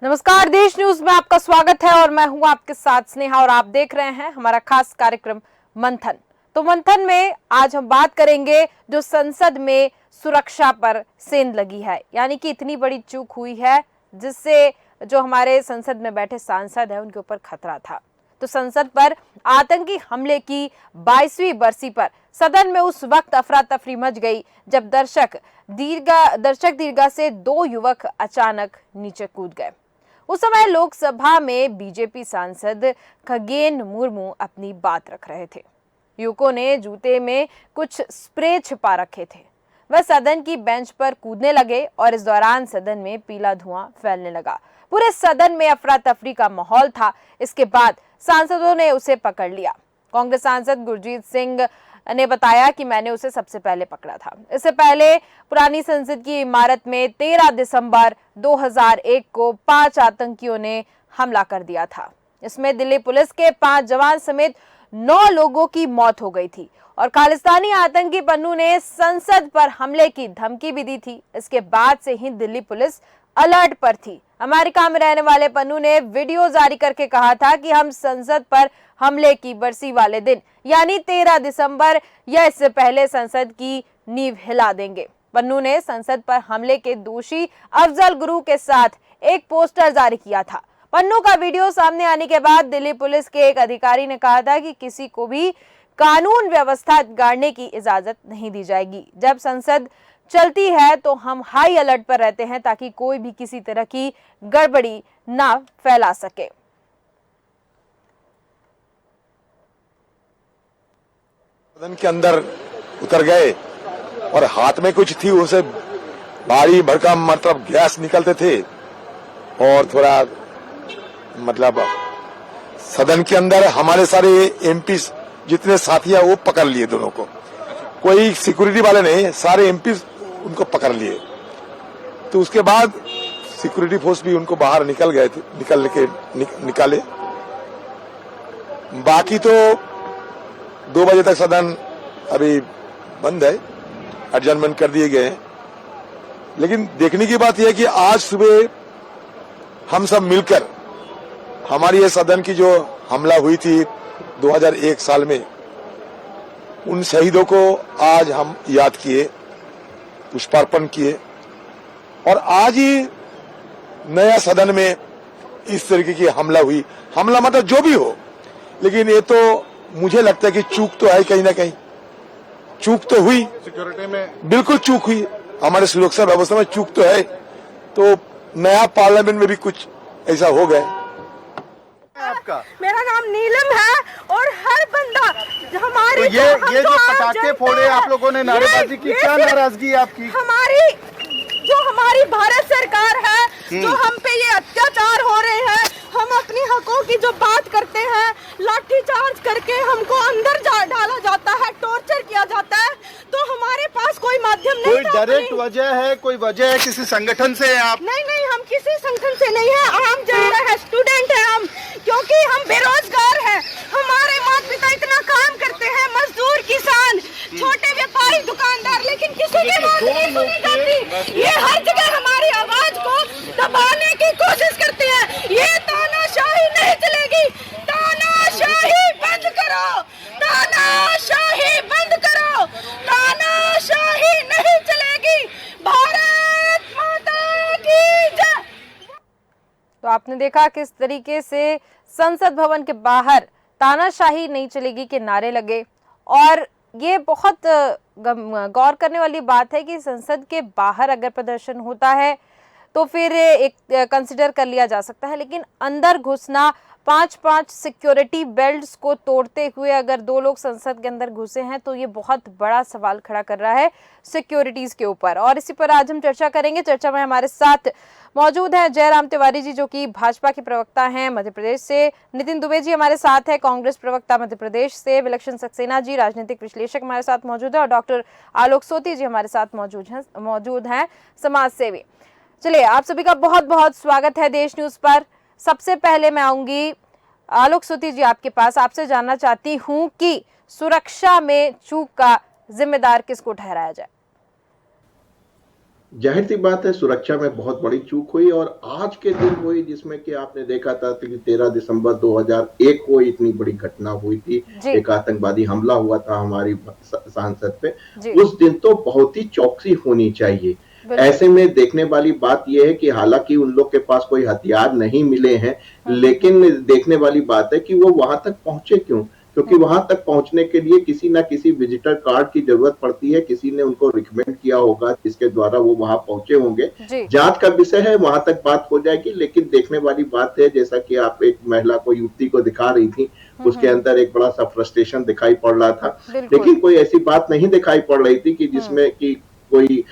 नमस्कार, देश न्यूज में आपका स्वागत है और मैं हूं आपके साथ स्नेहा और आप देख रहे हैं हमारा खास कार्यक्रम मंथन। तो मंथन में आज हम बात करेंगे जो संसद में सुरक्षा पर सेंध लगी है, यानी कि इतनी बड़ी चूक हुई है जिससे जो हमारे संसद में बैठे सांसद हैं उनके ऊपर खतरा था। तो संसद पर आतंकी हमले की 22वीं बरसी पर सदन में उस वक्त अफरा तफरी मच गई जब दर्शक दीर्घा से 2 युवक अचानक नीचे कूद गए। उस समय लोकसभा में बीजेपी सांसद खगेन मुर्मू अपनी बात रख रहे थे। युवकों ने जूते में कुछ स्प्रे छिपा रखे थे। वह सदन की बेंच पर कूदने लगे और इस दौरान सदन में पीला धुआं फैलने लगा। पूरे सदन में अफरा तफरी का माहौल था। इसके बाद सांसदों ने उसे पकड़ लिया। कांग्रेस सांसद गुरजीत सिंह ने बताया कि मैंने उसे सबसे पहले पकड़ा था। इससे पहले पुरानी संसद की इमारत में 13 दिसंबर 2001 को 5 आतंकियों ने हमला कर दिया था। इसमें दिल्ली पुलिस के 5 जवान समेत 9 लोगों की मौत हो गई थी और खालिस्तानी आतंकी पन्नू ने संसद पर हमले की धमकी भी दी थी। इसके बाद से ही दिल्ली पुलिस अलर्ट पर थी। अमेरिका में रहने वाले पन्नू ने वीडियो जारी करके कहा था कि हम संसद पर हमले की बरसी वाले दिन यानी 13 दिसंबर या इससे पहले संसद की नींव हिला देंगे। पन्नू ने संसद पर हमले के दोषी अफजल गुरु के साथ एक पोस्टर जारी किया था। पन्नू का वीडियो सामने आने के बाद दिल्ली पुलिस के एक अधिकारी ने कहा था कि किसी को भी कानून व्यवस्था गाड़ने की इजाजत नहीं दी जाएगी। जब संसद चलती है तो हम हाई अलर्ट पर रहते हैं ताकि कोई भी किसी तरह की गड़बड़ी ना फैला सके। सदन के अंदर उतर गए और हाथ में कुछ थी, उसे भारी भरकम मतलब गैस निकलते थे और थोड़ा मतलब सदन के अंदर हमारे सारे एमपी जितने साथी हैं वो पकड़ लिए दोनों को। कोई सिक्योरिटी वाले नहीं, सारे एमपी उनको पकड़ लिए। तो उसके बाद सिक्योरिटी फोर्स भी उनको बाहर निकाले। बाकी तो 2 बजे तक सदन अभी बंद है, एडजर्नमेंट कर दिए गए हैं। लेकिन देखने की बात यह है कि आज सुबह हम सब मिलकर हमारी ये सदन की जो हमला हुई थी 2001 साल में, उन शहीदों को आज हम याद किए, पुष्पार्पण किए और आज ही नया सदन में इस तरीके की हमला हुई। हमला मतलब जो भी हो, लेकिन ये तो मुझे लगता है कि चूक तो है, कहीं ना कहीं चूक तो हुई, सिक्योरिटी में बिल्कुल चूक हुई, हमारे सुरक्षा व्यवस्था में चूक तो है। तो नया पार्लियामेंट में भी कुछ ऐसा हो गया। आपका मेरा नाम नीलम है और हर बंदा हमारी तो ये जो पटाखे फोड़े आप लोगों ने, नारेबाजी की, क्या नाराजगी आपकी? हमारी भारत सरकार है जो हम पे ये अत्याचार हो रहे हैं, हम अपनी हकों की जो बात करते हैं, लाठीचार्ज करके हमको अंदर डाला जाता है, टॉर्चर किया जाता है, तो हमारे पास कोई माध्यम नहीं था। कोई डायरेक्ट वजह है, कोई वजह है किसी संगठन से आप? नहीं, हम किसी संगठन से नहीं है, आम जनता है, स्टूडेंट है हम, क्योंकि हम बेरोजगार हैं। हमारे माता पिता इतना काम करते हैं, मजदूर, किसान, छोटे व्यापारी, दुकानदार, लेकिन किसी की बात नहीं सुनी जाती। ये हर जगह हमारी आवाज को दबाने की कोशिश करते हैं। ये तानाशाही नहीं चलेगी, तानाशाही बंद करो, तानाशाही बंद करो, तानाशाही नहीं चलेगी। भारत माता की जय। तो आपने देखा किस तरीके से संसद भवन के बाहर तानाशाही नहीं चलेगी के नारे लगे और ये बहुत गौर करने वाली बात है कि संसद के बाहर अगर प्रदर्शन होता है तो फिर एक कंसिडर कर लिया जा सकता है, लेकिन अंदर घुसना, 5 सिक्योरिटी बेल्ट्स को तोड़ते हुए अगर 2 लोग संसद के अंदर घुसे हैं तो ये बहुत बड़ा सवाल खड़ा कर रहा है सिक्योरिटीज के ऊपर। और इसी पर आज हम चर्चा करेंगे। चर्चा में हमारे साथ मौजूद हैं जयराम तिवारी जी जो कि भाजपा के प्रवक्ता हैं मध्य प्रदेश से, नितिन दुबे जी हमारे साथ है कांग्रेस प्रवक्ता मध्य प्रदेश से, विलक्षण सक्सेना जी राजनीतिक विश्लेषक हमारे साथ मौजूद है और डॉक्टर आलोक सोती जी हमारे साथ मौजूद हैं समाज सेवी। चलिए, आप सभी का बहुत बहुत स्वागत है देश न्यूज पर। सबसे पहले मैं आऊंगी आलोक सोती जी आपके पास, आपसे जानना चाहती हूं कि सुरक्षा में चूक का जिम्मेदार किसको ठहराया जाए? जाहिर सी बात है सुरक्षा में बहुत बड़ी चूक हुई और आज के दिन हुई जिसमें कि आपने देखा था कि 13 दिसंबर 2001 को इतनी बड़ी घटना हुई थी। जी। एक आतंकवादी हमला हुआ था हमारी सांसद पे। जी। उस दिन तो बहुत ही चौकसी होनी चाहिए। बिल्कुल। ऐसे में देखने वाली बात यह है कि हालांकि उन लोग के पास कोई हथियार नहीं मिले हैं, लेकिन देखने वाली बात है कि वो वहां तक पहुंचे क्यों? क्योंकि वहां तक पहुंचने के लिए किसी ना किसी विजिटर कार्ड की जरूरत पड़ती है, किसी ने उनको रिकमेंड किया होगा जिसके द्वारा वो वहां पहुंचे होंगे। जी। जांच का विषय है, वहां तक बात हो जाएगी। लेकिन देखने वाली बात है, जैसा कि आप एक महिला को, युवती को दिखा रही थी, उसके अंदर एक बड़ा सा फ्रस्ट्रेशन दिखाई पड़ रहा था। बिल्कुल। लेकिन कोई ऐसी बात नहीं दिखाई पड़ रही थी कि जिसमें कि कोई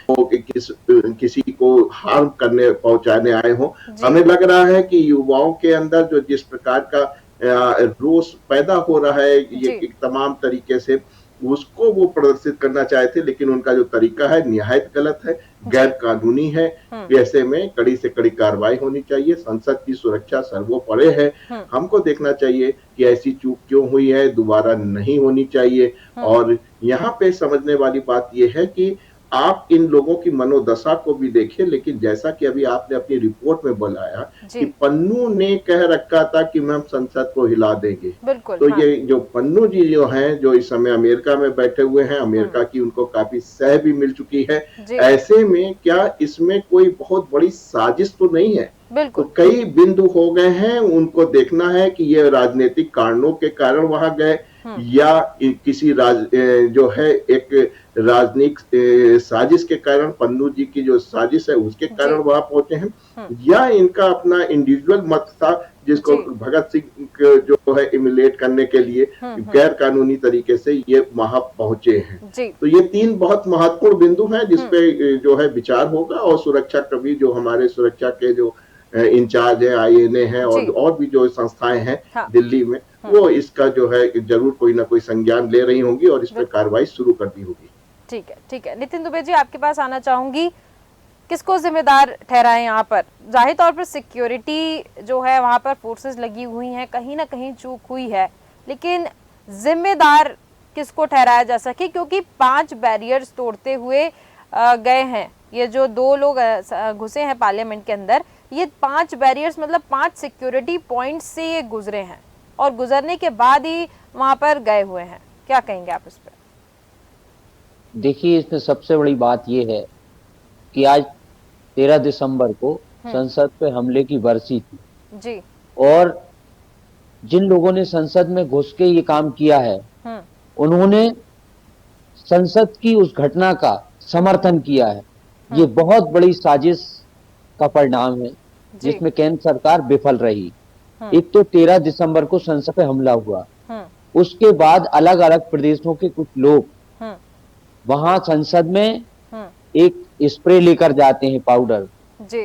किसी को हार्म करने पहुंचाने आए हो। हमें लग रहा है कि युवाओं के अंदर जो जिस प्रकार का रोष पैदा हो रहा है ये एक तमाम तरीके से, उसको वो प्रदर्शित करना चाहे थे, लेकिन उनका जो तरीका है निहायत गलत है, गैर कानूनी है। ऐसे में कड़ी से कड़ी कार्रवाई होनी चाहिए। संसद की सुरक्षा सर्वोपरि है। हमको देखना चाहिए कि ऐसी चूक क्यों हुई है, दोबारा नहीं होनी चाहिए। और यहाँ पे समझने वाली बात यह है कि आप इन लोगों की मनोदशा को भी देखिए। लेकिन जैसा कि अभी आपने अपनी रिपोर्ट में बताया कि पन्नू ने कह रखा था कि हम संसद को हिला देंगे। बिल्कुल। तो ये जो पन्नू जी जो हैं, जो इस समय अमेरिका में बैठे हुए हैं, अमेरिका की उनको काफी सह भी मिल चुकी है। ऐसे में क्या इसमें कोई बहुत बड़ी साजिश तो नहीं है? तो कई बिंदु हो गए हैं, उनको देखना है कि ये राजनीतिक कारणों के कारण वहां गए या किसी जो है एक राजनीतिक साजिश के कारण, पन्नू जी की जो साजिश है उसके कारण वहां पहुंचे हैं, या इनका अपना इंडिविजुअल मत था जिसको भगत सिंह जो है इमिलेट करने के लिए गैर कानूनी तरीके से ये वहां पहुंचे हैं। तो ये तीन बहुत महत्वपूर्ण बिंदु हैं जिसपे जो है विचार होगा। और सुरक्षा कभी जो हमारे सुरक्षा के जो इंचार्ज है, INA है और भी जो संस्थाएं हैं दिल्ली में, वो इसका जो है जरूर कोई ना कोई संज्ञान ले रही होंगी और इस पर कार्रवाई शुरू कर दी होगी। ठीक है, ठीक है। नितिन दुबे जी, आपके पास आना चाहूंगी, किसको जिम्मेदार ठहराएं यहाँ पर? जाहिर तौर पर सिक्योरिटी जो है वहाँ पर फोर्सेस लगी हुई हैं, कहीं ना कहीं चूक हुई है, लेकिन जिम्मेदार किसको ठहराया जा सके? क्योंकि 5 बैरियर्स तोड़ते हुए गए हैं ये जो 2 लोग घुसे हैं पार्लियामेंट के अंदर। ये 5 बैरियर्स मतलब 5 सिक्योरिटी पॉइंट से ये गुजरे हैं और गुजरने के बाद ही वहां पर गए हुए हैं। क्या कहेंगे आप इस पर? देखिए, इसमें सबसे बड़ी बात यह है कि आज 13 दिसंबर को संसद पे हमले की बरसी थी जी। और जिन लोगों ने संसद में घुस के ये काम किया है, उन्होंने संसद की उस घटना का समर्थन किया है। ये बहुत बड़ी साजिश का परिणाम है जिसमें केंद्र सरकार विफल रही। एक तो 13 दिसंबर को संसद पे हमला हुआ, उसके बाद अलग अलग प्रदेशों के कुछ लोग वहां संसद में एक स्प्रे लेकर जाते हैं, पाउडर जी,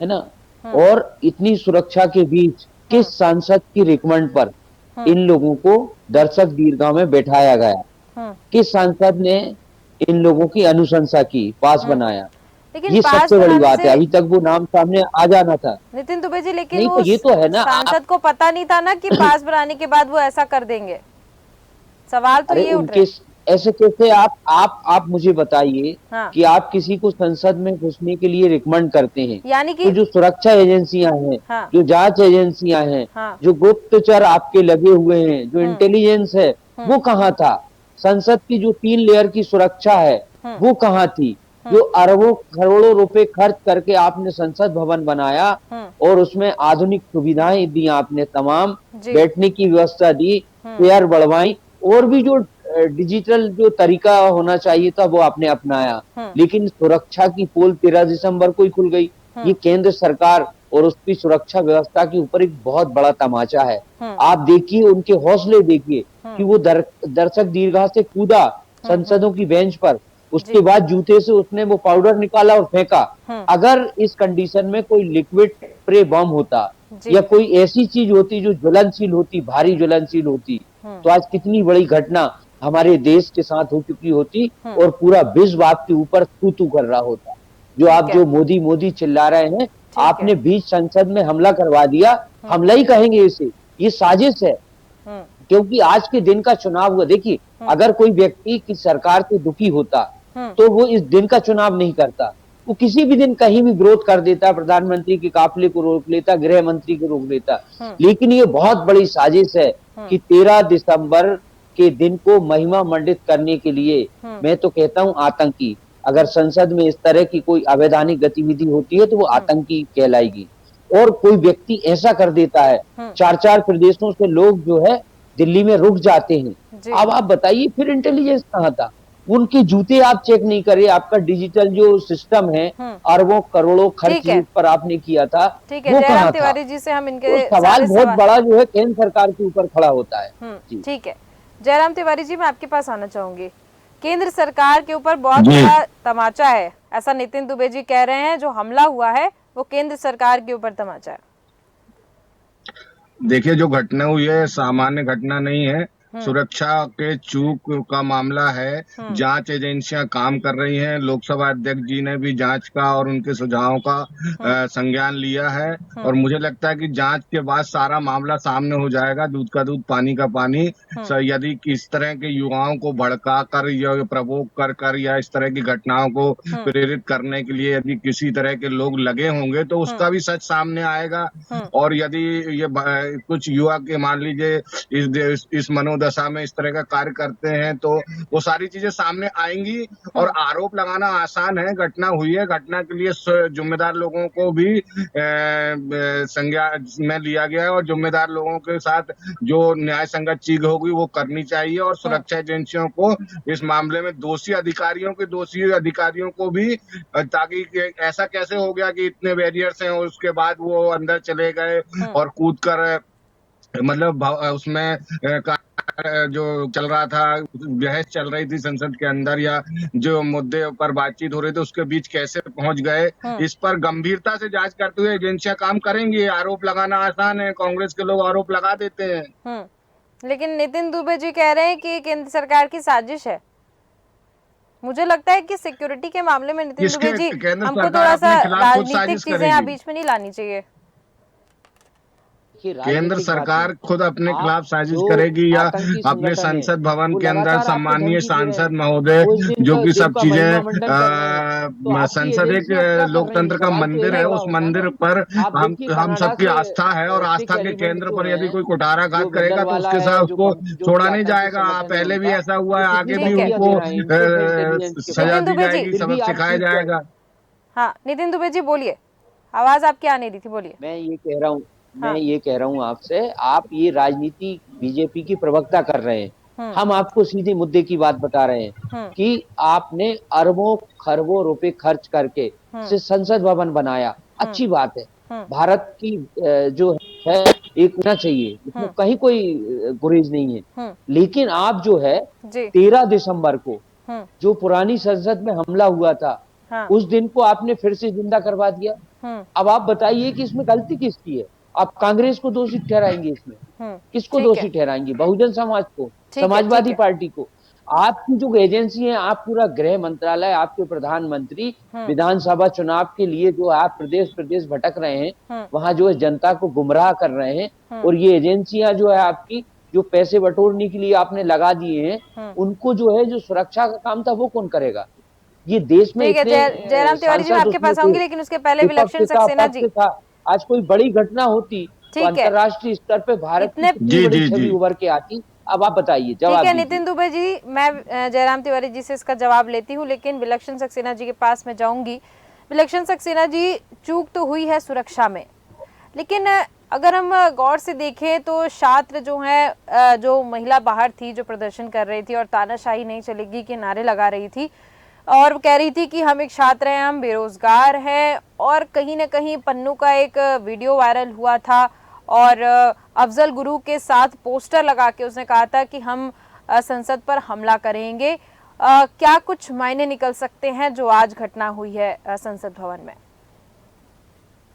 है ना, और इतनी सुरक्षा के बीच किस सांसद की रिकमेंड पर इन लोगों को दर्शक दीर्घा में बैठाया गया? किस सांसद ने इन लोगों की अनुशंसा की, पास बनाया? लेकिन ये सबसे बड़ी बात है। अभी तक वो नाम सामने आ जाना था नितिन दुबे जी, लेकिन नहीं तो ये तो है ना, सांसद को पता नहीं था ना कि पास बनाने के बाद वो ऐसा कर देंगे। सवाल तो ये उठ रहे हैं। ऐसे कैसे आप मुझे बताइए कि आप किसी को संसद में घुसने के लिए रिकमेंड करते हैं, यानी कि तो जो सुरक्षा एजेंसियां हैं, जो जांच एजेंसियां हैं, जो गुप्तचर आपके लगे हुए हैं, जो इंटेलिजेंस है, वो कहाँ था? संसद की जो 3 लेयर की सुरक्षा है वो कहाँ थी? जो अरबों करोड़ों रुपए खर्च करके आपने संसद भवन बनाया और उसमें आधुनिक सुविधाएं दी आपने, तमाम बैठने की व्यवस्था दी, चेयर बढ़वाई, और भी जो डिजिटल जो तरीका होना चाहिए था वो आपने अपनाया, लेकिन सुरक्षा की पोल 13 दिसंबर को ही खुल गई। ये केंद्र सरकार और उसकी सुरक्षा व्यवस्था के ऊपर एक बहुत बड़ा तमाचा है। आप देखिए, उनके हौसले देखिए कि वो दर्शक दीर्घा से कूदा संसदों की बेंच पर, उसके बाद जूते से उसने वो पाउडर निकाला और फेंका। अगर इस कंडीशन में कोई लिक्विड स्प्रे बम होता या कोई ऐसी चीज होती जो ज्वलनशील होती, भारी ज्वलनशील होती, तो आज कितनी बड़ी घटना हमारे देश के साथ हो चुकी होती और पूरा विश्व आपके ऊपर थू कर रहा होता। जो आप जो मोदी चिल्ला रहे हैं, आपने बीच संसद में हमला करवा दिया। हमला ही कहेंगे इसे, ये साजिश है। क्योंकि आज के दिन का चुनाव हुआ, देखिए, अगर कोई व्यक्ति की सरकार से दुखी होता तो वो इस दिन का चुनाव नहीं करता, वो किसी भी दिन कहीं भी विरोध कर देता, प्रधानमंत्री के काफिले को रोक लेता, गृह मंत्री को रोक लेता। लेकिन ये बहुत बड़ी साजिश है कि 13 दिसंबर के दिन को महिमा मंडित करने के लिए, मैं तो कहता हूं आतंकी, अगर संसद में इस तरह की कोई अवैधानिक गतिविधि होती है तो वो आतंकी कहलाएगी। और कोई व्यक्ति ऐसा कर देता है, 4-4 प्रदेशों से लोग जो है दिल्ली में रुक जाते हैं। अब आप बताइए फिर इंटेलिजेंस कहाँ था? उनके जूते आप चेक नहीं करे, आपका डिजिटल जो सिस्टम है अरबों करोड़ों खर्च पर आपने किया था, वो कहाँ था? जी से हम इनके सवाल बहुत बड़ा जो है केंद्र सरकार के ऊपर खड़ा होता है। ठीक है, जयराम तिवारी जी मैं आपके पास आना चाहूंगी। केंद्र सरकार के ऊपर बहुत बड़ा तमाचा है, ऐसा नितिन दुबे जी कह रहे हैं। जो हमला हुआ है वो केंद्र सरकार के ऊपर तमाचा है। देखिए, जो घटना हुई है सामान्य घटना नहीं है, सुरक्षा के चूक का मामला है। जांच एजेंसियां काम कर रही हैं। लोकसभा अध्यक्ष जी ने भी जांच का और उनके सुझावों का संज्ञान लिया है और मुझे लगता है कि जांच के बाद सारा मामला सामने हो जाएगा, दूध का दूध पानी का पानी। यदि इस तरह के युवाओं को भड़का कर या प्रवोक कर या इस तरह की घटनाओं को प्रेरित करने के लिए यदि किसी तरह के लोग लगे होंगे तो उसका भी सच सामने आएगा। और यदि ये कुछ युवा के मान लीजिए इस मनोदशा में इस तरह का कार्य करते हैं तो वो सारी चीजें सामने आएंगी। और आरोप लगाना आसान है, घटना हुई है, घटना के लिए जिम्मेदार लोगों को भी संज्ञान में लिया गया है और जिम्मेदार लोगों के साथ जो न्याय संगत चीज होगी वो करनी चाहिए। और सुरक्षा एजेंसियों को इस मामले में दोषी अधिकारियों को भी, ताकि ऐसा कैसे हो गया कि इतने बैरियर्स हैं और उसके बाद वो अंदर चले गए और कूद कर, मतलब उसमें जो चल रहा था, बहस चल रही थी संसद के अंदर या जो मुद्दे पर बातचीत हो रही थी उसके बीच कैसे पहुंच गए, इस पर गंभीरता से जांच करते हुए एजेंसियां काम करेंगी। आरोप लगाना आसान है, कांग्रेस के लोग आरोप लगा देते हैं। लेकिन नितिन दुबे जी कह रहे हैं कि केंद्र सरकार की साजिश है। मुझे लगता है कि सिक्योरिटी के मामले में नितिन दुबे जी हमको थोड़ा सा राजनीतिक चीजें यहाँ बीच में नहीं लानी चाहिए। केंद्र सरकार खुद अपने खिलाफ साजिश करेगी या अपने संसद भवन के अंदर सम्मानीय सांसद महोदय, जो कि सब चीजें, संसद एक लोकतंत्र का मंदिर है, उस मंदिर पर हम सबकी आस्था है और आस्था के केंद्र पर यदि कोई कुठाराघात करेगा तो उसके साथ उसको छोड़ा नहीं जाएगा। पहले भी ऐसा हुआ है, आगे भी उनको सजा दी जाएगी, सबक सिखाया जाएगा। हाँ नितिन दुबे जी बोलिए, आवाज आपकी आ नहीं रही थी, बोलिए। मैं ये कह रहा हूँ आपसे, आप ये राजनीति बीजेपी की प्रवक्ता कर रहे हैं, हम आपको सीधे मुद्दे की बात बता रहे हैं कि आपने अरबों खरबों रुपए खर्च करके से संसद भवन बनाया, अच्छी बात है। भारत की जो है एक होना चाहिए, इसमें कहीं कोई गुरेज नहीं है। लेकिन आप जो है 13 दिसंबर को जो पुरानी संसद में हमला हुआ था, उस दिन को आपने फिर से जिंदा करवा दिया। अब आप बताइए कि इसमें गलती किसकी है? आप कांग्रेस को दोषी ठहराएंगे, इसमें किसको दोषी ठहराएंगे? बहुजन समाज को, समाजवादी पार्टी को? आपकी जो एजेंसी है, आप पूरा गृह मंत्रालय, आपके प्रधानमंत्री विधानसभा चुनाव के लिए जो आप प्रदेश प्रदेश भटक रहे हैं, वहां जो है जनता को गुमराह कर रहे हैं। और ये एजेंसियां जो है आपकी, जो पैसे बटोरने के लिए आपने लगा दिए हैं, उनको जो है जो सुरक्षा का काम था वो कौन करेगा? ये देश में जयराम तिवारी जी मैं आपके पास आऊंगी, लेकिन उसके पहले विलक्षण सक्सेना जी, आज कोई बड़ी घटना होती तो अंतर्राष्ट्रीय स्तर पे भारत की बड़ी छवि उभर के आती। अब आप बताइए, जवाब। ठीक है नितिन दुबे जी, मैं जयराम तिवारी जी से इसका जवाब लेती हूँ, लेकिन विलक्षण सक्सेना जी के पास मैं जाऊंगी। विलक्षण सक्सेना जी, चूक तो हुई है सुरक्षा में, लेकिन अगर हम गौर से देखें तो छात्र जो है, जो महिला बाहर थी जो प्रदर्शन कर रही थी और तानाशाही नहीं चलेगी के नारे लगा रही थी और कह रही थी कि हम एक छात्र हैं, हम बेरोजगार हैं, और कहीं ना कहीं पन्नू का एक वीडियो वायरल हुआ था और अफजल गुरु के साथ पोस्टर लगा के उसने कहा था कि हम संसद पर हमला करेंगे। क्या कुछ मायने निकल सकते हैं जो आज घटना हुई है संसद भवन में?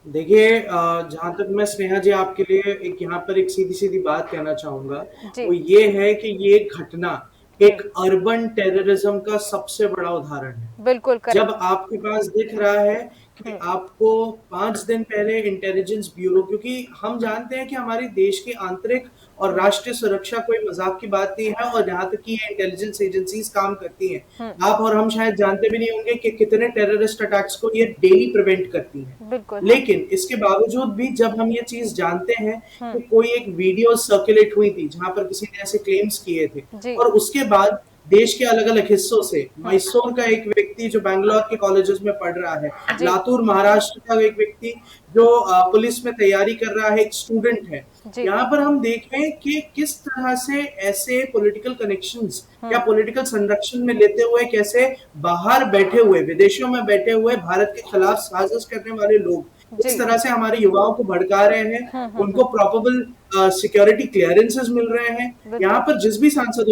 देखिए, जहां तक मैं स्नेहा जी आपके लिए यहाँ पर एक सीधी सीधी बात कहना चाहूंगा, वो ये है कि ये घटना एक अर्बन टेररिज्म का सबसे बड़ा उदाहरण है। बिल्कुल करेक्ट। जब आपके पास दिख रहा है कि आपको 5 दिन पहले इंटेलिजेंस ब्यूरो, क्योंकि हम जानते हैं कि हमारे देश की आंतरिक और राष्ट्रीय सुरक्षा कोई मजाक की बात नहीं है, और यहाँ तक कि ये इंटेलिजेंस एजेंसीज काम करती हैं। आप और हम शायद जानते भी नहीं होंगे कि कितने टेररिस्ट अटैक्स को ये डेली प्रिवेंट करती हैं। लेकिन इसके बावजूद भी जब हम ये चीज जानते हैं कि कोई एक वीडियो सर्कुलेट हुई थी जहां पर किसी ने ऐसे क्लेम्स किए थे, और उसके बाद देश के अलग अलग हिस्सों से, मैसूर का एक व्यक्ति जो बैंगलोर के कॉलेजेस में पढ़ रहा है, लातूर महाराष्ट्र का एक व्यक्ति जो पुलिस में तैयारी कर रहा है, एक स्टूडेंट है, यहाँ पर हम देखें कि किस तरह से ऐसे पॉलिटिकल कनेक्शंस या पॉलिटिकल संरक्षण में लेते हुए कैसे बाहर बैठे हुए, विदेशों में बैठे हुए भारत के खिलाफ साजिश करने वाले लोग इस तरह से हमारे युवाओं को भड़का रहे हैं, उनको प्रॉपेबल सिक्योरिटी क्लियरेंसेस मिल रहे हैं। यहाँ पर जिस भी सांसद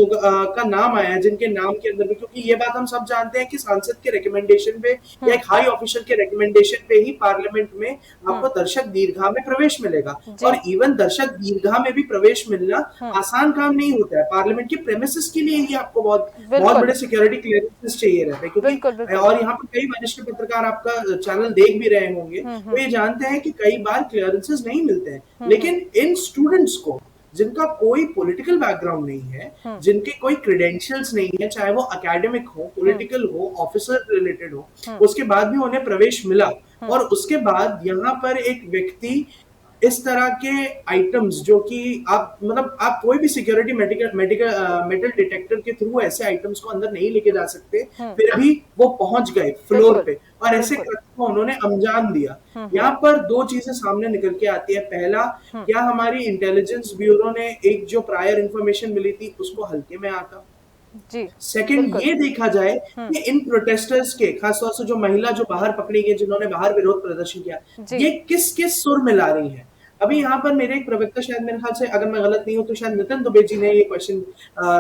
का नाम आया है, जिनके नाम के अंदर भी, क्योंकि ये बात हम सब जानते हैं कि सांसद के रिकमेंडेशन पे या एक हाई ऑफिशियल के रिकमेंडेशन पे ही पार्लियामेंट में आपको दर्शक दीर्घा में प्रवेश मिलेगा, और इवन दर्शक दीर्घा में भी प्रवेश मिलना आसान काम नहीं होता है। पार्लियामेंट के प्रेमिसेस के लिए ही आपको बहुत बड़े सिक्योरिटी क्लियरेंसेस चाहिए रहते हैं, क्योंकि और यहाँ पर कई वरिष्ठ पत्रकार आपका चैनल देख भी रहे होंगे, तो ये जानते हैं कि कई बार क्लियरेंसेस नहीं मिलते हैं। लेकिन इन स्टूडेंट्स को, जिनका कोई पॉलिटिकल बैकग्राउंड नहीं है, जिनके कोई क्रेडेंशियल्स नहीं है, चाहे वो एकेडमिक हो, पॉलिटिकल हो, ऑफिसर रिलेटेड हो, उसके बाद भी उन्हें प्रवेश मिला, और उसके बाद यहाँ पर एक व्यक्ति इस तरह के आइटम्स, जो कि आप मतलब आप कोई भी सिक्योरिटी मेटल डिटेक्टर के थ्रू ऐसे आइटम्स को अंदर नहीं लेके जा सकते, फिर भी वो पहुंच गए फ्लोर पे और ऐसे को उन्होंने अंजाम दिया। यहाँ पर दो चीजें सामने निकल के आती है। पहला, क्या हमारी इंटेलिजेंस ब्यूरो ने एक जो प्रायर इंफॉर्मेशन मिली थी उसको हल्के में आका? जी। सेकंड, ये देखा जाए कि इन प्रोटेस्टर्स के, खासतौर से जो महिला जो बाहर पकड़ी गई, जिन्होंने बाहर विरोध प्रदर्शन किया, ये किस किस सुर में ला रही है। अभी यहाँ पर मेरे एक प्रवक्ता, शायद मेरे ख्याल से अगर मैं गलत नहीं हूं तो शायद नितिन दुबे जी ने ये क्वेश्चन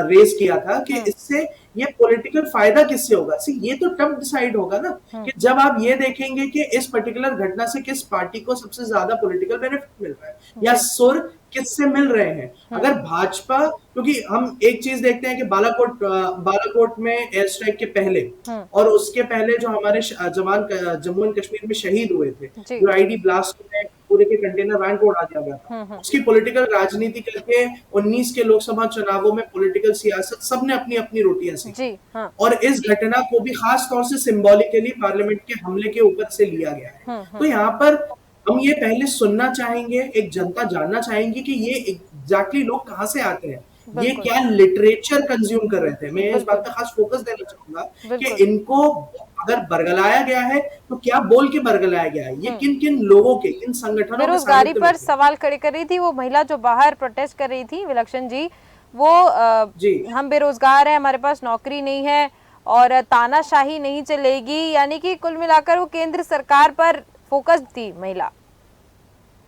रेज किया था कि इससे ये पॉलिटिकल फायदा किससे होगा। ये तो तब डिसाइड होगा ना कि जब आप ये देखेंगे कि इस पर्टिकुलर घटना से किस पार्टी को सबसे ज्यादा पॉलिटिकल बेनिफिट मिल रहा है या सुर किससे मिल रहे हैं। अगर भाजपा, क्योंकि हम एक चीज देखते हैं कि बालाकोट में एयर स्ट्राइक के पहले और उसके पहले जो हमारे जवान जम्मू एंड कश्मीर में शहीद हुए थे, जो आईडी ब्लास्ट में पूरे के कंटेनर वैन को उड़ा दिया गया था, उसकी पॉलिटिकल राजनीति करके 19 के लोकसभा चुनावों में पॉलिटिकल सियासत सबने अपनी अपनी रोटियां सेकी, और इस घटना को भी खास तौर से सिंबॉलिकली पार्लियामेंट के हमले के ऊपर से लिया गया है। तो यहाँ पर हम ये पहले सुनना चाहेंगे, एक जनता जानना चाहेंगी कि ये एग्जैक्टली लोग कहाँ से आते हैं, ये क्या लिटरेचर कंज्यूम कर रहे थे। मैं इस बात पे खास फोकस देना चाहूंगा कि इनको अगर बरगलाया गया है तो क्या बोल के बरगलाया गया है, ये किन किन लोगों के, किन संगठनों के बेरोजगारी पर सवाल खड़े कर रही थी वो महिला जो बाहर प्रोटेस्ट कर रही थी, विलक्षण जी, वो हम बेरोजगार हैं, हमारे पास नौकरी नहीं है और तानाशाही नहीं चलेगी, यानी कि कुल मिलाकर वो केंद्र सरकार पर फोकस थी महिला।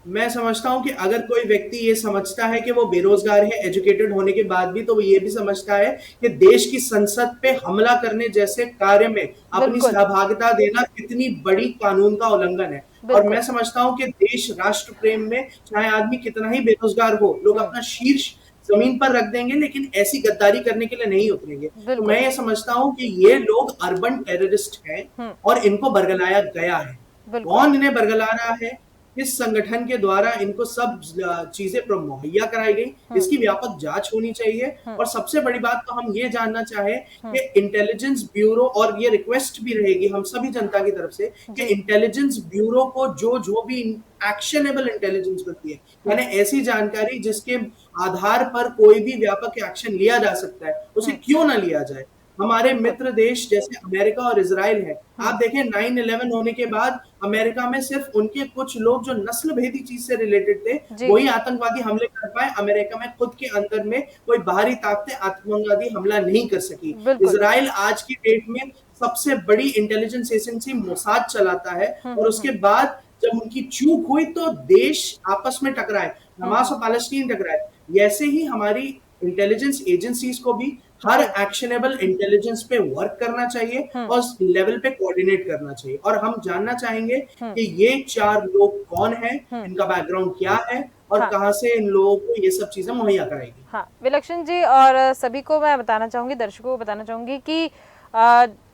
मैं समझता हूं कि अगर कोई व्यक्ति ये समझता है कि वो बेरोजगार है एजुकेटेड होने के बाद भी, तो वो ये भी समझता है कि देश की संसद पे हमला करने जैसे कार्य में अपनी सहभागिता देना कितनी बड़ी कानून का उल्लंघन है। और मैं समझता हूं कि देश राष्ट्र प्रेम में चाहे आदमी कितना ही बेरोजगार हो, लोग अपना शीर्ष जमीन पर रख देंगे, लेकिन ऐसी गद्दारी करने के लिए नहीं उतरेंगे। तो मैं ये समझता हूं कि ये लोग अर्बन टेररिस्ट हैं और इनको बरगलाया गया है। कौन इन्हें बरगला रहा है, इस संगठन के द्वारा इनको सब चीजें मुहैया कराई गई, इसकी व्यापक जांच होनी चाहिए। और सबसे बड़ी बात तो हम ये जानना चाहें कि इंटेलिजेंस ब्यूरो, और ये रिक्वेस्ट भी रहेगी हम सभी जनता की तरफ से कि इंटेलिजेंस ब्यूरो को जो भी एक्शनेबल इंटेलिजेंस होती है, यानी ऐसी जानकारी जिसके आधार पर कोई भी व्यापक एक्शन लिया जा सकता है, उसे क्यों ना लिया जाए। हमारे मित्र देश जैसे अमेरिका और इजराइल है, आप देखें 9/11 होने के बाद अमेरिका में सिर्फ उनके कुछ लोग जो नस्ल भेदी चीज से रिलेटेड थे वही आतंकवादी हमले कर पाए। अमेरिका में खुद के अंदर में कोई बाहरी ताकतें आतंकवादी हमला नहीं कर सकी। इजराइल आज की डेट में सबसे बड़ी इंटेलिजेंस एजेंसी मोसाद चलाता है, और उसके बाद जब उनकी चूक हुई तो देश आपस में टकराए, हमास और पैलेस्टीन टकराए। ऐसे ही हमारी इंटेलिजेंस एजेंसीज को भी हर एक्शनेबल इंटेलिजेंस पे वर्क करना चाहिए और लेवल पे कोऑर्डिनेट करना चाहिए। और हम जानना चाहेंगे कि ये 4 लोग कौन हैं, इनका बैकग्राउंड क्या है और कहां से इन लोगों को ये सब चीजें मुहैया कराएगी। हाँ, विलक्षण जी, और सभी को मैं बताना चाहूंगी, दर्शकों को बताना चाहूंगी कि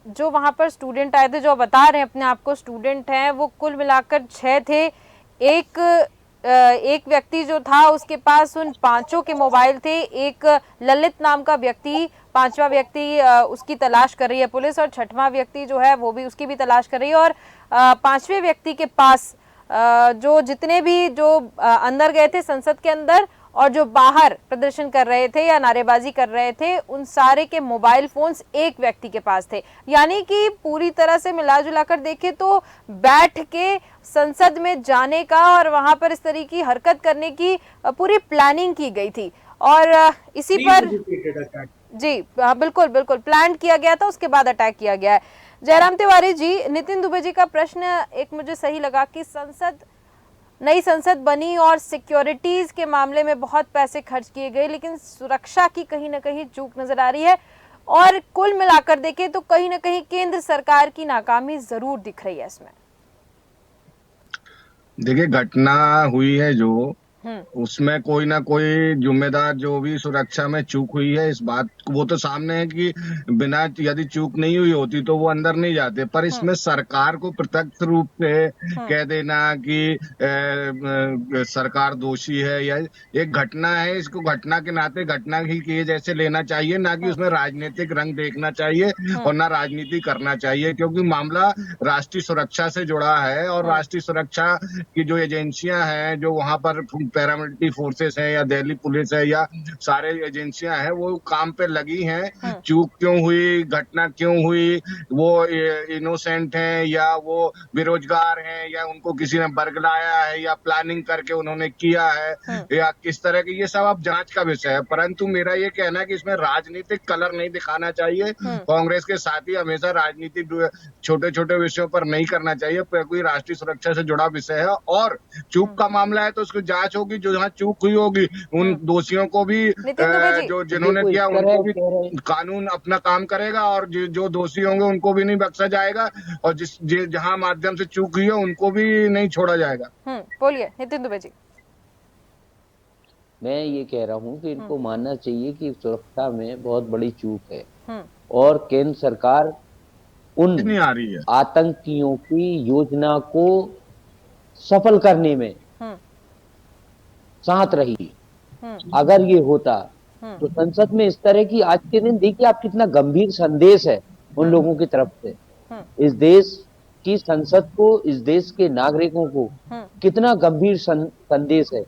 जो वहां पर स्टूडेंट आए थे, जो बता रहे हैं अपने आप को स्टूडेंट हैं, वो कुल मिलाकर 6 थे। एक व्यक्ति जो था उसके पास उन 5 के मोबाइल थे। एक ललित नाम का व्यक्ति, 5वां व्यक्ति उसकी तलाश कर रही है पुलिस, और 6वां व्यक्ति जो है वो भी उसकी भी तलाश कर रही है। और 5वें व्यक्ति के पास जो जितने भी जो अंदर गए थे संसद के अंदर और जो बाहर प्रदर्शन कर रहे थे या नारेबाजी कर रहे थे, उन सारे के मोबाइल फोन्स एक व्यक्ति के पास थे। यानी कि पूरी तरह से मिला जुला कर देखे तो बैठ के संसद में जाने का और वहां पर इस तरह की हरकत करने की पूरी प्लानिंग की गई थी। और इसी पर जी बिल्कुल बिल्कुल प्लान किया गया था, उसके बाद अटैक किया गया है। जयराम तिवारी जी, नितिन दुबे जी का प्रश्न एक मुझे सही लगा कि नई संसद बनी और सिक्योरिटीज के मामले में बहुत पैसे खर्च किए गए, लेकिन सुरक्षा की कहीं ना कहीं चूक नजर आ रही है। और कुल मिलाकर देखें तो कहीं ना कहीं केंद्र सरकार की नाकामी जरूर दिख रही है इसमें। देखिए, घटना हुई है जो उसमें कोई ना कोई जिम्मेदार, जो भी सुरक्षा में चूक हुई है, इस बात वो तो सामने है कि बिना यदि चूक नहीं हुई होती तो वो अंदर नहीं जाते। पर इसमें सरकार को प्रत्यक्ष रूप से कह देना कि सरकार दोषी है या एक घटना है, इसको घटना के नाते घटना ही के जैसे लेना चाहिए, ना कि उसमें राजनीतिक रंग देखना चाहिए और ना राजनीति करना चाहिए, क्योंकि मामला राष्ट्रीय सुरक्षा से जुड़ा है। और राष्ट्रीय सुरक्षा की जो एजेंसियां हैं, जो वहां पर पैरामिलिट्री फोर्सेस है या दिल्ली पुलिस है या सारे एजेंसियां हैं, वो काम पे लगी हैं। चूक क्यों हुई, घटना क्यों हुई, वो इनोसेंट हैं या वो बेरोजगार हैं या उनको किसी ने बरगलाया है या प्लानिंग करके उन्होंने किया है या किस तरह की, ये सब अब जांच का विषय है। परंतु मेरा ये कहना है कि इसमें राजनीतिक कलर नहीं दिखाना चाहिए। कांग्रेस के साथी हमेशा राजनीतिक छोटे छोटे विषयों पर नहीं करना चाहिए। कोई राष्ट्रीय सुरक्षा से जुड़ा विषय है और चूक का मामला है तो उसकी जांच होगी। जो जहाँ चूक हुई होगी उन दोषियों को भी, जो जिन्होंने किया उनको भी कानून अपना काम करेगा और जो दोषी होंगे उनको भी नहीं बख्शा जाएगा और जहाँ माध्यम से चूक हुई है उनको भी नहीं छोड़ा जाएगा। बोलिए नितिन दुबे जी। मैं ये कह रहा हूँ कि इनको मानना चाहिए कि सुरक्षा में बहुत बड़ी चूक है और केंद्र सरकार उन आ रही है आतंकियों की योजना को सफल करने में साथ रही। अगर ये होता तो संसद में इस तरह की, आज के दिन देखिए आप कितना गंभीर संदेश है उन लोगों की तरफ से, इस देश की संसद को, इस देश के नागरिकों को कितना गंभीर संदेश है,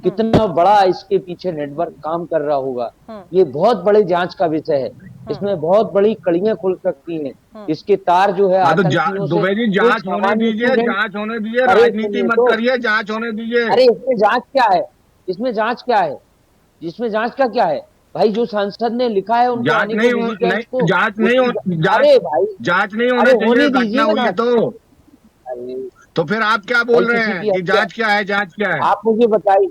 कितना बड़ा इसके पीछे नेटवर्क काम कर रहा होगा। ये बहुत बड़े जांच का विषय है, इसमें बहुत बड़ी कड़ियां खुल सकती हैं। इसके तार जो है दुबे जी, जांच होने दीजिए, जांच होने दीजिए, राजनीति मत करिए, जांच होने दीजिए। अरे इसमें जांच क्या है, इसमें जांच क्या है, इसमें जांच का क्या है भाई? जो संसद ने लिखा है उनको जांच नहीं होनी चाहिए तो फिर आप क्या बोल रहे हैं कि जांच क्या है? जांच क्या है आप मुझे बताइए।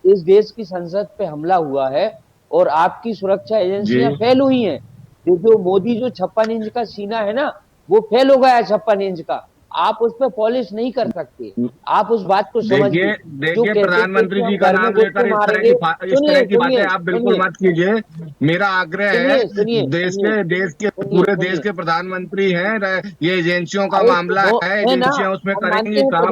इस देश की संसद पे हमला हुआ है और आपकी सुरक्षा एजेंसियां फेल हुई हैं। जो मोदी जो 56 इंच का सीना है ना, वो फेल हो गया है 56 इंच का। आप उस पर पॉलिश नहीं कर सकते, आप उस बात को समझिए। देखिए प्रधानमंत्री जी का नाम लेकर इस तरह की बातें आप बिल्कुल मत कीजिए। मेरा आग्रह है, देश के पूरे देश के प्रधानमंत्री हैं, ये एजेंसियों का मामला है, एजेंसियां उसमें करेंगी काम।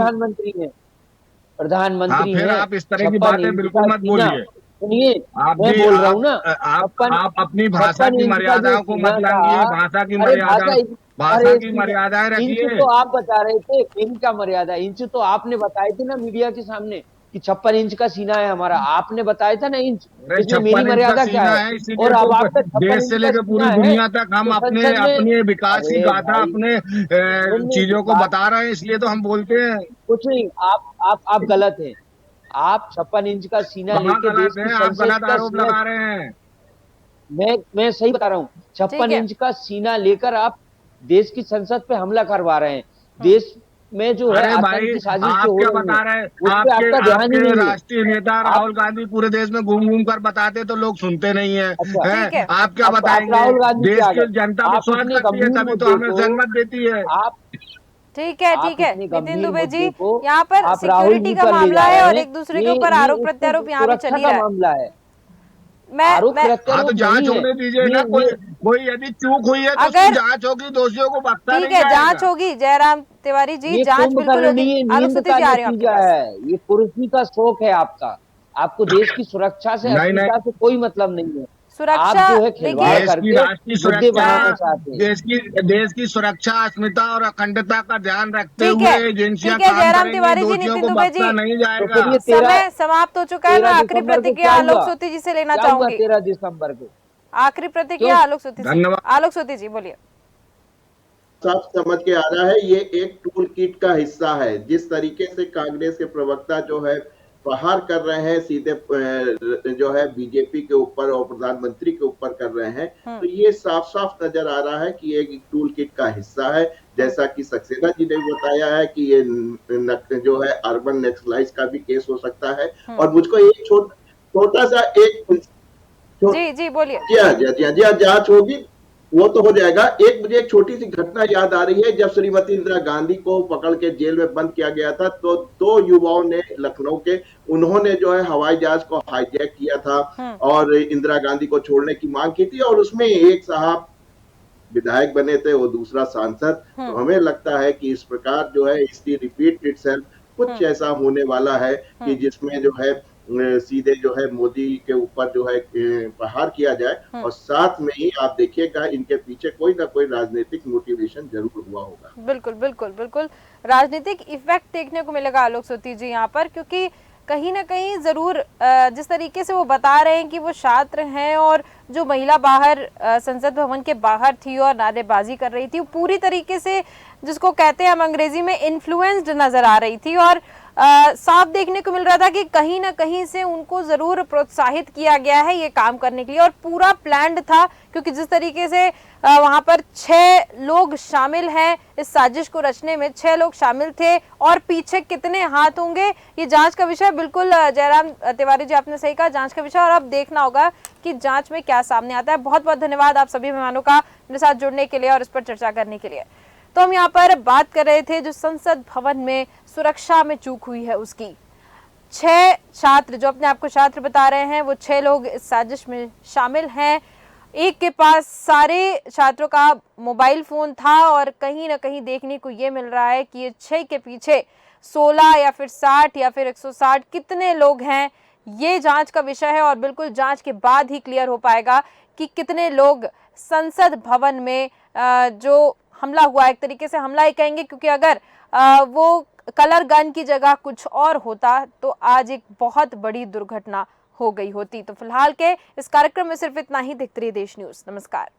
प्रधानमंत्री फिर आप इस तरह की बातें बिल्कुल मत बोलिए। सुनिए, मैं बोल रहा हूँ ना, आप अपनी भाषा की मर्यादाओं को मत लांघिए। भाषा की मर्यादाएं रखिए। इंच तो आप बता रहे थे, इंच का मर्यादा, इंच तो आपने बताए थे ना मीडिया के सामने कि 56 इंच का सीना है हमारा, आपने बताया था ना इंच। इसमें मेरी मर्यादा क्या है? और अब आप देश से लेकर पूरी दुनिया तक हम अपने विकास की गाथा, अपने चीजों को बता रहे हैं, इसलिए तो हम बोलते हैं। कुछ नहीं, आप गलत हैं। आप 56 इंच का सीना लेके देश की संसद का आरोप लगा रहे हैं। मैं सही बता रहा हूँ, 56 इंच का सीना लेकर आप देश की संसद पे हमला करवा रहे हैं। देश में जो है आतंकी साजिश जो हो रही है, आपके राष्ट्रीय नेता राहुल गांधी पूरे देश में घूम घूम कर बताते तो लोग सुनते नहीं है। आप क्या बताएंगे? देश की जनता विश्वास करती है तभी तो हमें सहमत देती है। ठीक है नितिन दुबे जी, यहाँ पर सिक्योरिटी का मामला है और एक दूसरे के ऊपर आरोप प्रत्यारोप यहाँ पे चल रहा है। मामला है, हाँ तो जांच होने दीजिए ना। कोई यदि चूक हुई है तो उसकी जांच होगी, दोषियों को बख्शा नहीं जाएगा। जांच होगी जयराम तिवारी जी, जांच बिल्कुल होगी। नींद का नतीजा है, ये कुर्सी का शौक है आपका। आपको देश की सुरक्षा से अस्मिता से कोई मतलब नहीं है। सुरक्षा आप जो है खिलवाड़ करके राष्ट्रीय सुरक्षा बनाना चाहते हैं। देश की सुरक्षा, अस्मिता और अखंडता का ध्यान रखते हुए एजेंसियां काम जयराम तिवारी करेंगी, जी, दोषियों नितिन को दुबे जी, बख्शा नहीं जाएगा। तो समय समाप्त हो चुका है। मैं आखिरी प्रतिक्रिया आलोक सोती जी से लेना चाहूंगी। 13 दिसंबर को आखिरी प्रतिक्रिया आलोक सोती जी। धन्यवाद। आलोक सोती जी बोलिए। साफ समझ के आ रहा है ये एक टूल किट का हिस्सा है। जिस तरीके से कांग्रेस के प्रवक्ता जो है प्रहार कर रहे हैं सीधे जो है बीजेपी के ऊपर और प्रधानमंत्री के ऊपर कर रहे हैं, तो ये साफ साफ नजर आ रहा है कि ये एक टूल किट का हिस्सा है। जैसा कि सक्सेना जी ने बताया है कि ये जो है अर्बन नक्सलाइज का भी केस हो सकता है। और मुझको एक छोटा सा एक जी बोलिए। जी हाँ, जांच होगी वो तो हो जाएगा। मुझे एक छोटी सी घटना याद आ रही है। जब श्रीमती इंदिरा गांधी को पकड़ के जेल में बंद किया गया था, तो 2 युवाओं ने लखनऊ के, उन्होंने जो है हवाई जहाज को हाईजैक किया था और इंदिरा गांधी को छोड़ने की मांग की थी। और उसमें एक साहब विधायक बने थे, वो दूसरा सांसद। तो हमें लगता है कि इस प्रकार जो है इसकी रिपीट इटसेल्फ कुछ ऐसा होने वाला है कि जिसमें जो है सीधे जो है मोदी के ऊपर जो है प्रहार किया जाए। और साथ में ही आप देखिएगा इनके पीछे कोई ना कोई राजनीतिक मोटिवेशन जरूर हुआ होगा। बिल्कुल बिल्कुल बिल्कुल राजनीतिक इफेक्ट देखने को मिलेगा आलोक सोती जी यहाँ पर, क्योंकि कहीं ना कहीं जरूर जिस तरीके से वो बता रहे हैं कि वो छात्र हैं और जो महिला बाहर संसद भवन के बाहर थी और नारेबाजी कर रही थी, वो पूरी तरीके से जिसको कहते हैं हम अंग्रेजी में इन्फ्लुएंस्ड नजर आ रही थी। और साफ देखने को मिल रहा था कि कहीं ना कहीं से उनको जरूर प्रोत्साहित किया गया है ये काम करने के लिए, और पूरा प्लान्ड था। क्योंकि जिस तरीके से वहां पर 6 लोग शामिल हैं इस साजिश को रचने में, 6 लोग शामिल थे, और पीछे कितने हाथ होंगे ये जांच का विषय। बिल्कुल जयराम तिवारी जी आपने सही कहा, जांच का विषय, और अब देखना होगा कि जांच में क्या सामने आता है। बहुत बहुत धन्यवाद आप सभी मेहमानों का मेरे साथ जुड़ने के लिए और इस पर चर्चा करने के लिए। तो हम यहाँ पर बात कर रहे थे जो संसद भवन में सुरक्षा में चूक हुई है उसकी। 6 छात्र जो अपने आप को छात्र बता रहे हैं, वो 6 लोग इस साजिश में शामिल हैं। एक के पास सारे छात्रों का मोबाइल फोन था, और कहीं ना कहीं देखने को ये मिल रहा है कि ये 6 के पीछे 16 या फिर 60 या फिर 160 कितने लोग हैं, ये जांच का विषय है। और बिल्कुल जांच के बाद ही क्लियर हो पाएगा कि कितने लोग संसद भवन में जो हमला हुआ, एक तरीके से हमला ही कहेंगे, क्योंकि अगर वो कलर गन की जगह कुछ और होता तो आज एक बहुत बड़ी दुर्घटना हो गई होती। तो फिलहाल के इस कार्यक्रम में सिर्फ इतना ही। देखते रहिए देश न्यूज़। नमस्कार।